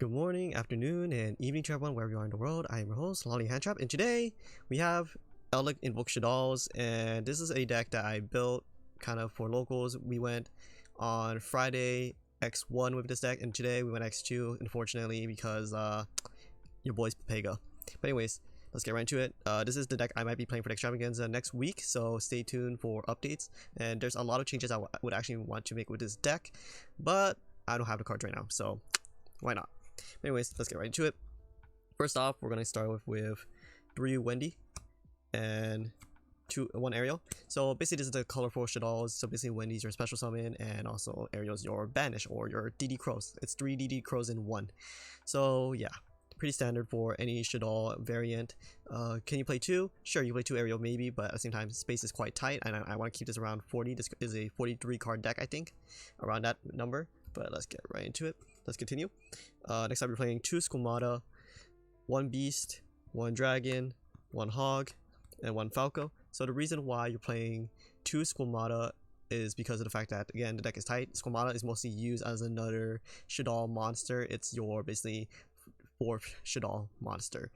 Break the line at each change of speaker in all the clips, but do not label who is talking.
Good morning, afternoon, and evening to everyone wherever you are in the world. I am your host, Lolly Handtrap, and today we have Eldlich Invoked Shaddolls, and this is a deck that I built kind of for locals. We went on Friday X1 with this deck, and today we went X2, unfortunately, because your boy's Papega. But anyways, let's get right into it. This is the deck I might be playing for the extravaganza next week, so stay tuned for updates. And there's a lot of changes I would actually want to make with this deck, but I don't have the cards right now, so why not? Anyways, let's get right into it. First off, we're gonna start with 3 Wendy and 1 Ariel. So basically, this is the colorful Shaddolls. So basically, Wendy's your special summon, and also Ariel's your banish or your DD Crows. It's 3 DD Crows in 1. So yeah, pretty standard for any Shaddoll variant. Can you play 2? Sure, you play 2 Ariel maybe, but at the same time, space is quite tight, and I want to keep this around 40. This is a 43 card deck, I think, around that number. But let's get right into it. Let's continue. Next up, you're playing 2 Squamata, 1 Beast, 1 Dragon, 1 Hog, and 1 Falco. So the reason why you're playing 2 Squamata is because of the fact that, again, the deck is tight. Squamata is mostly used as another Shaddoll monster. It's your basically 4th Shaddoll monster.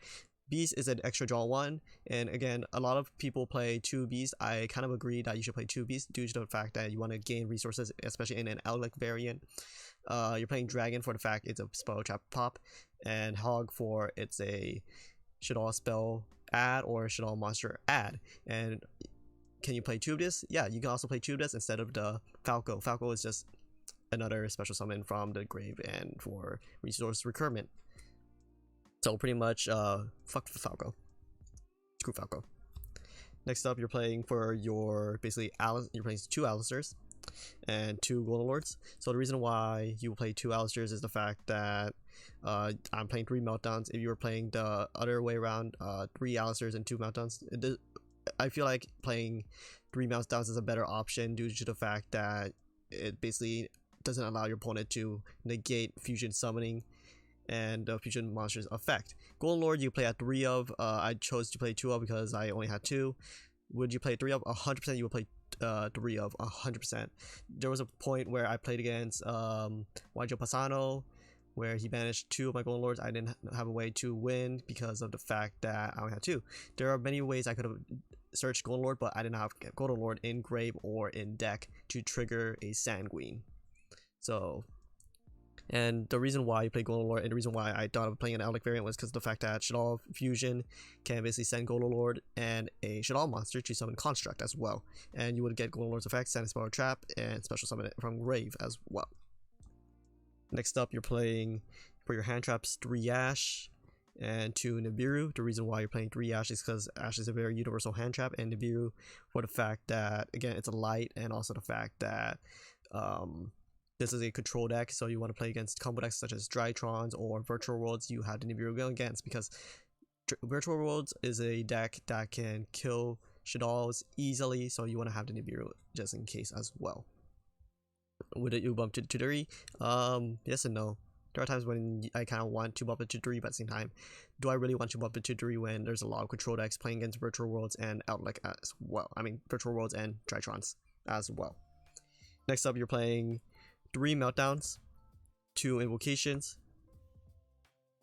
Beast is an extra draw 1, and again, a lot of people play 2 Beasts. I kind of agree that you should play 2 Beasts due to the fact that you want to gain resources, especially in an Eldlich variant. You're playing Dragon for the fact it's a spell trap pop, and Hog for it's a Shaddoll spell add or Shaddoll monster add. And can you play 2 of this? Yeah, you can also play 2 of this instead of the Falco. Falco is just another special summon from the grave and for resource recurrement. So pretty much, fuck Falco. Screw Falco. Next up, you're playing for your basically you're playing 2 Alistairs and 2 Golden Lords. So the reason why you play 2 Alistairs is the fact that I'm playing 3 Meltdowns. If you were playing the other way around, 3 Alistairs and 2 Meltdowns, I feel like playing 3 Meltdowns is a better option due to the fact that it basically doesn't allow your opponent to negate fusion summoning and the fusion monsters effect. Golden Lord you play at 3 of. I chose to play 2 of because I only had 2. Would you play 3 of? 100% you would play 3 of. 100%. There was a point where I played against Wajo Pasano where he banished 2 of my Golden Lords. I didn't have a way to win because of the fact that I only had 2. There are many ways I could have searched Golden Lord, but I didn't have Golden Lord in grave or in deck to trigger a Sanguine. So, and the reason why you play Golden Lord and the reason why I thought of playing an Eldlich variant was because of the fact that Shaddoll Fusion can basically send Golden Lord and a Shaddoll monster to summon Construct as well. And you would get Golden Lord's effect, send a spell trap, and special summon it from grave as well. Next up, you're playing for your hand traps 3 Ash and 2 Nibiru. The reason why you're playing 3 Ash is because Ash is a very universal hand trap, and Nibiru for the fact that, again, it's a light, and also the fact that this is a control deck, so you want to play against combo decks such as Drytrons or Virtual Worlds. You have the Nibiru go against because Virtual Worlds is a deck that can kill Shaddolls easily, so you want to have the Nibiru just in case as well. Would you bump to 3? Yes and no. There are times when I kind of want to bump it to 3, but at the same time, do I really want to bump it to 3 when there's a lot of control decks playing against Virtual Worlds and Eldlich as well? I mean, Virtual Worlds and Drytrons as well. Next up, you're playing 3 Meltdowns, 2 Invocations,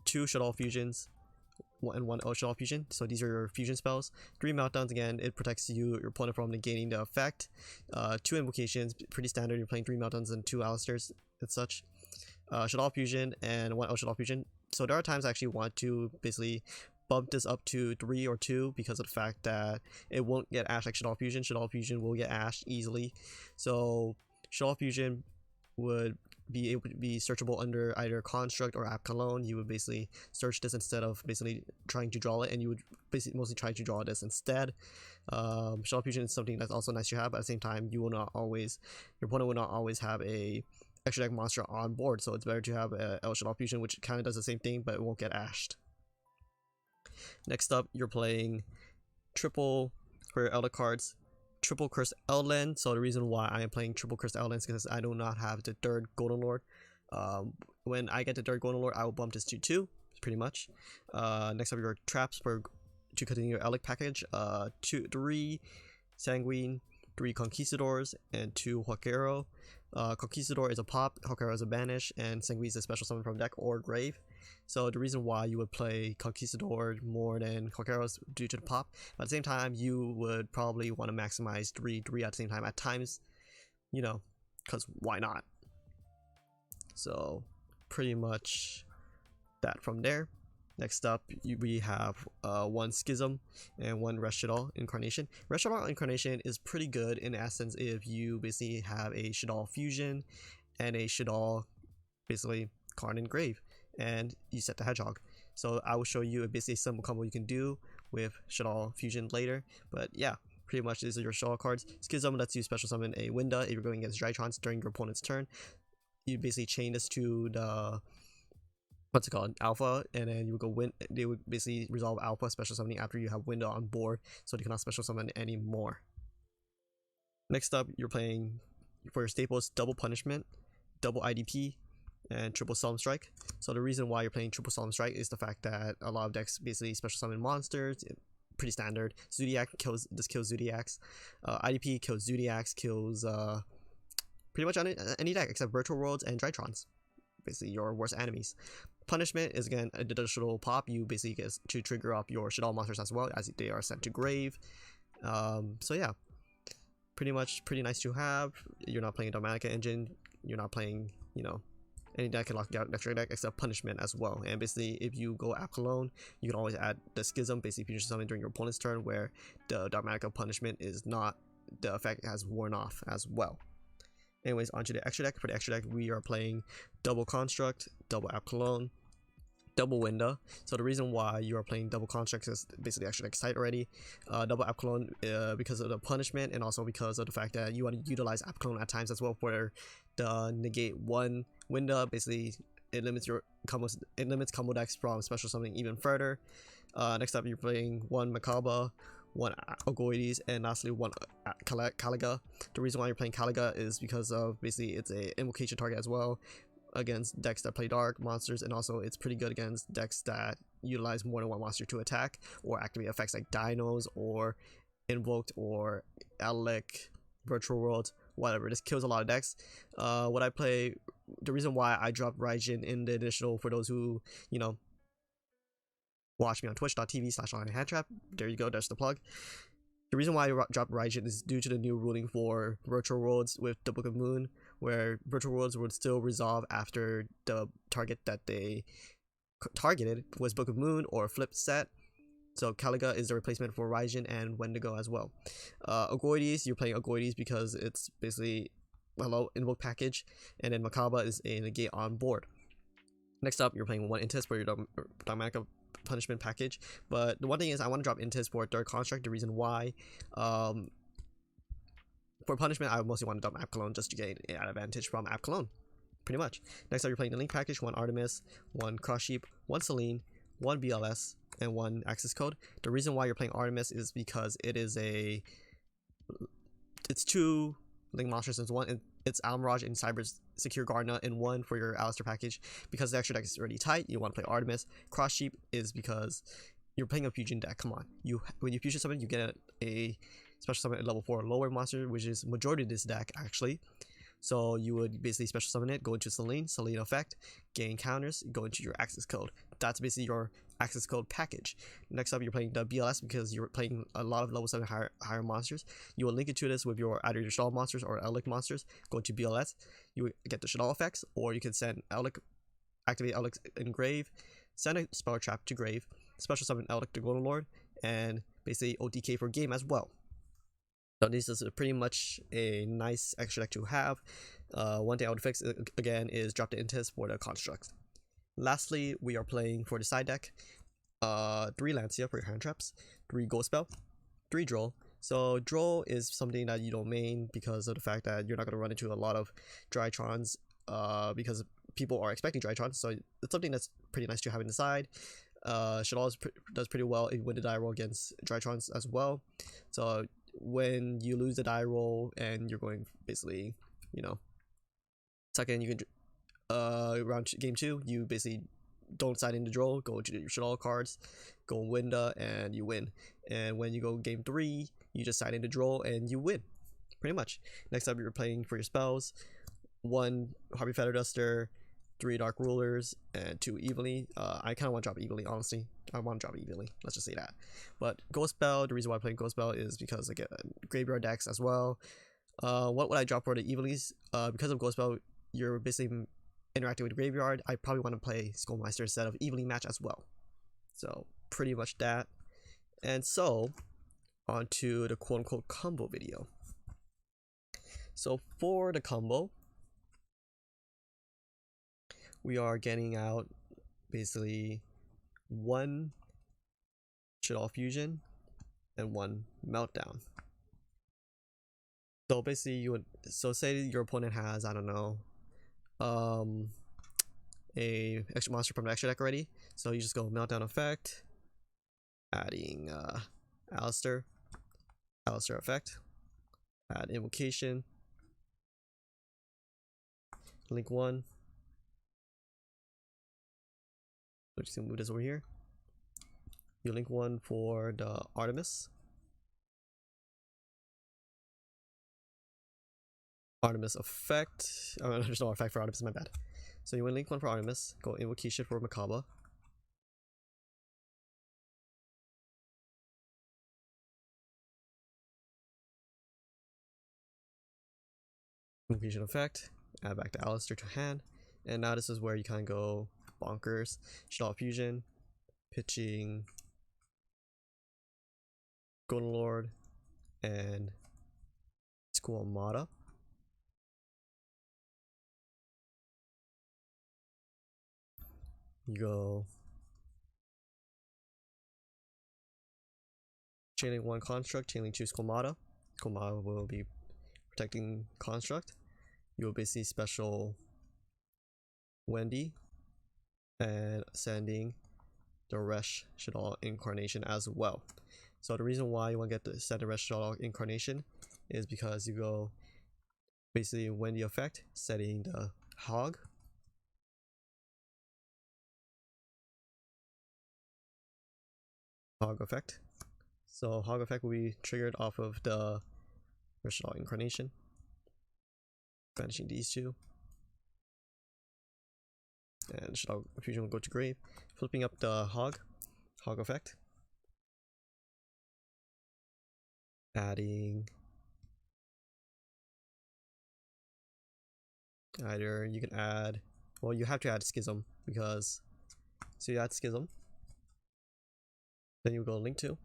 2 Shaddoll Fusions, and 1 Shaddoll Fusion. So these are your fusion spells. 3 Meltdowns, again, it protects your opponent from negating the effect. 2 Invocations, pretty standard. You're playing 3 Meltdowns and 2 Alistairs and such. Shaddoll Fusion and 1 Shaddoll Fusion. So there are times I actually want to basically bump this up to 3 or 2 because of the fact that it won't get Ash like Shaddoll Fusion. Shaddoll Fusion will get Ash easily. So Shaddoll Fusion would be able to be searchable under either Construct or App Cologne. You would basically search this instead of basically trying to draw it, and you would basically mostly try to draw this instead. Shaddoll Fusion is something that's also nice to have, but at the same time, you will not always, your opponent will not always have a extra deck monster on board, so it's better to have a Shaddoll Fusion, which kind of does the same thing, but it won't get ashed. Next up, you're playing triple for your Elder cards. Triple Cursed Eldland. So the reason why I am playing Triple Cursed Eldland is because I do not have the 3rd Golden Lord. When I get the 3rd Golden Lord, I will bump this to 2, pretty much. Next up, your traps for to continue your Eldlich package. 3 Sanguine, 3 Conquistadors, and 2 Huaquero. Conquistador is a pop, Hawkera is a banish, and Sanguis is a special summon from deck or grave. So the reason why you would play Conquistador more than Hawkera is due to the pop. But at the same time, you would probably want to maximize 3/3 at the same time at times, you know, because why not? So pretty much that from there. Next up, we have one Schism and one Shaddoll Incarnation. Shaddoll Incarnation is pretty good in essence if you basically have a Shaddoll Fusion and a Shaddoll basically card in grave, and you set the Hedgehog. So I will show you a basically simple combo you can do with Shaddoll Fusion later, but yeah, pretty much these are your Shaddoll cards. Schism lets you special summon a Winda if you're going against Drytrons during your opponent's turn. You basically chain this to the what's it called, Alpha, and then you would go win. They would basically resolve Alpha special summoning after you have Winda on board, so they cannot special summon anymore. Next up, you're playing for your staples double punishment, double IDP, and triple Solemn Strike. So the reason why you're playing triple Solemn Strike is the fact that a lot of decks basically special summon monsters. Pretty standard. Zodiac kills Zodiacs. IDP kills Zodiacs, kills pretty much any deck except Virtual Worlds and Drytrons. Basically your worst enemies. Punishment is again a additional pop. You basically get to trigger up your Shaddoll monsters as well as they are sent to grave. So yeah, pretty nice to have. You're not playing a Dogmatica engine. You're not playing, you know, any deck can lock out extra deck except punishment as well. And basically, if you go app cologne, you can always add the Schism, basically future summon during your opponent's turn, where the Dogmatica punishment is not, the effect has worn off as well. Anyways, onto the extra deck. For the extra deck, we are playing double Construct, double app cologne, double Winda. So the reason why you are playing double Construct is basically the extra deck site already. Double app cologne because of the punishment, and also because of the fact that you want to utilize app cologne at times as well for the negate one Winda. Basically, it limits your combos. It limits combo decks from special summoning even further. Next up, you're playing one Macabre, one Ogoides, and lastly one Caliga. The reason why you're playing Caliga is because of basically it's a invocation target as well against decks that play dark monsters, and also it's pretty good against decks that utilize more than one monster to attack or activate effects like Dinos or Invoked or Eldlich, Virtual World, whatever. This kills a lot of decks. What I play, the reason why I dropped Raijin in the additional, for those who, you know, watch me on twitch.tv/LollyHandTrap. There you go, there's the plug. The reason why I dropped Raijin is due to the new ruling for Virtual Worlds with the Book of Moon, where Virtual Worlds would still resolve after the target that they targeted was Book of Moon or Flip Set. So Caliga is the replacement for Raijin and Wendigo as well. Ogoides, you're playing Ogoides because it's basically a low invoke package, and then Macabre is a negate on board. Next up, you're playing one Intis for your Dogmatica punishment package. But the one thing is, I want to drop Intis for third construct. The reason why, for punishment, I mostly want to dump App Cologne just to gain an advantage from App Cologne, pretty much. Next up, you're playing the Link package, one Artemis, one Cross Sheep, one Selene, one BLS, and one Access Code. The reason why you're playing Artemis is because it's two Link monsters in one, and it's Almirage and Cyber's Secure Gardener in one for your Alistair package. Because the extra deck is already tight, you want to play Artemis. Cross Sheep is because you're playing a fusion deck. Come on, when you fusion summon, you get a special summon at level 4 lower monster, which is majority of this deck actually. So you would basically special summon it, go into Selene effect, gain counters, go into your Access Code. That's basically your Access Code package. Next up, you're playing the BLS because you're playing a lot of level 7 higher monsters. You will link it to this with your either your Shaddoll monsters or Eldlich monsters. Go into BLS, you get the Shaddoll effects, or you can send Eldlich, activate Eldlich in grave, send a spell trap to grave, special summon Eldlich to Golden Lord, and basically OTK for game as well. So this is pretty much a nice extra deck to have. One thing I would fix again is drop the Intis for the constructs. Lastly, we are playing for the side deck 3 Lancia for your hand traps, 3 Ghost Spell, 3 Droll. So Droll is something that you don't main because of the fact that you're not going to run into a lot of Drytrons because people are expecting Drytrons, so it's something that's pretty nice to have in the side. Shaddoll does pretty well if you win the die roll against Drytrons as well. So when you lose the die roll and you're going basically, you know, second, you can game 2, you basically don't side into Droll, go to your Shaddoll cards, go Winda, and you win. And when you go game 3, you just side into Droll and you win, pretty much. Next up, you're playing for your spells 1 Harpy Feather Duster, 3 Dark Rulers, and 2 Evenly. I kind of want to drop Evenly, honestly. I want to drop Evenly, let's just say that. But Ghost Bell, the reason why I play Ghost Bell is because I get graveyard decks as well. What would I drop for the Evenlies? Because of Ghost Bell, you're basically interacting with the graveyard. I probably want to play Skullmeister instead of Evenly match as well. So pretty much that. And so on to the quote-unquote combo video. So for the combo, we are getting out basically 1 Shaddoll Fusion and 1 Meltdown. So basically you would, so say your opponent has, I don't know, a extra monster from the extra deck already. So you just go Meltdown effect, adding Alistair effect, add Invocation, link 1. So just gonna move this over here. You link 1 for the Artemis. Artemis effect. Oh, there's no effect for Artemis, my bad. So you want to link 1 for Artemis, go Invocation for Macabre. Invocation effect, add back to Alistair to hand. And now this is where you kind of go bonkers. Shaddoll Fusion, pitching Golden Lord and Squamata. You go Chainlink 1 Construct, Chainlink 2 Squamata. Squamata will be protecting Construct. You will basically special Wendy and sending the Resh Shaddoll Incarnation as well. So the reason why you want to get the send the Resh Shaddoll Incarnation is because you go basically Wendy effect, setting the Hog. Hog effect. So Hog effect will be triggered off of the Resh Shaddoll Incarnation. Banishing these 2. And Shaddoll Fusion will go to grave. Flipping up the Hog effect. Adding either you can add, well, you have to add Schism because, so you add Schism, then you go link 2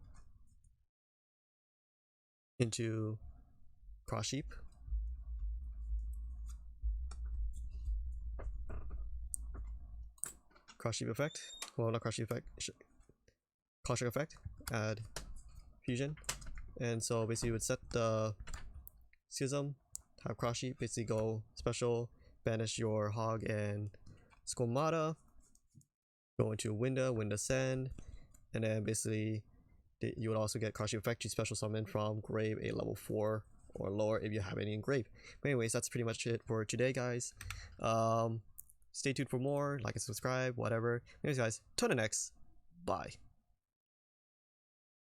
into Cross Sheep, effect, well, not Cross Sheep effect, Construct effect, add Fusion. And so basically you would set the Schism, have Cross Sheep, basically go special, banish your Hog and Squamata, go into Winda send, and then basically you would also get Cross Sheep effect to special summon from grave a level 4 or lower if you have any in grave. But anyways, that's pretty much it for today, guys. Stay tuned for more, like and subscribe, whatever. Anyways guys, till the next, bye.